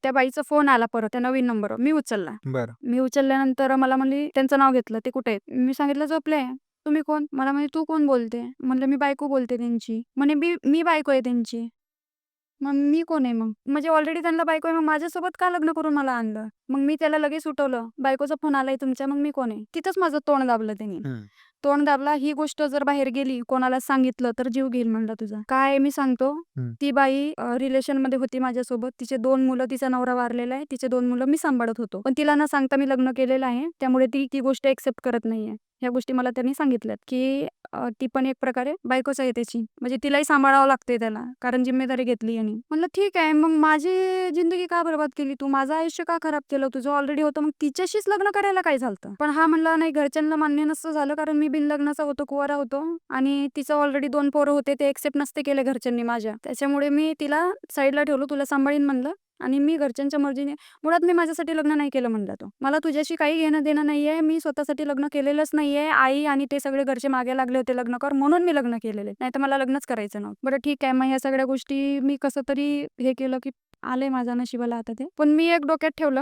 त्या बाईचा फोन आला परत त्या नवीन नंबरवर. मी उचलला. बरं. मी उचलल्यानंतर मला म्हणली त्यांचं नाव घेतलं, ते कुठे आहेत? मी सांगितलं झोपले. तुम्ही कोण? मला म्हणे तू कोण बोलते? म्हणलं मी बायको बोलते त्यांची. म्हणे मी मी बायको आहे त्यांची. मग मी कोण आहे मग? म्हणजे ऑलरेडी त्यांना बायको आहे, मग माझ्यासोबत का लग्न करून मला आणलं? मग मी त्याला लगेच उठवलं. बायकोचा फोन आलाय तुमच्या, मग मी कोण आहे? तिथंच माझं तोंड दाबलं त्यांनी. तोंड दाबला. ही गोष्ट जर बाहेर गेली, कोणाला सांगितलं तर जीव घेईल म्हणलं तुझा. काय मी सांगतो, ती बाई रिलेशनमध्ये होती माझ्यासोबत. तिचे 2 मुलं, तिचा नवरा वारलेला आहे. तिचे 2 मुलं मी सांभाळत होतो. पण तिला न सांगता मी लग्न केलेलं आहे. त्यामुळे ती ती गोष्ट एक्सेप्ट करत नाहीये. ह्या गोष्टी मला त्यांनी सांगितल्यात, की ती पण एक प्रकारे बायकोच आहे त्याची. म्हणजे तिलाही सांभाळावं लागतंय त्याला, कारण जिम्मेदारी घेतली यांनी. म्हणलं ठीक आहे, मग माझी जिंदगी का बरबाद केली तू? माझं आयुष्य का खराब केलं? तुझं ऑलरेडी होतं, मग तिच्याशीच लग्न करायला काय झालतं? पण हा म्हणला नाही, घरच्यांना मान्य नसतं झालं, कारण मी बिनलग्नाचा होतो, कुवारा होतो आणि तिचं ऑलरेडी 2 पोरं होते, ते एक्सेप्ट नसते केले घरच्यांनी माझ्या. त्याच्यामुळे मी तिला साईडला ठेवलं, तुला सांभाळीन म्हणलं आणि मी घरच्यांच्या मर्जीने. मुळात मी माझ्यासाठी लग्न नाही केलं म्हणला तो. मला तुझ्याशी काही घेणं देणं नाहीये. मी स्वतःसाठी लग्न केलेलंच नाहीये. आई आणि ते सगळे घरचे मागे लागले होते लग्न कर, म्हणून मी लग्न केलेले. नाहीतर मला लग्नच करायचं नव्हतं. बरं ठीक आहे, मग ह्या सगळ्या गोष्टी मी कसं तरी हे केलं, की आलंय माझ्या नशिबाला आता ते. पण मी एक डोक्यात ठेवलं,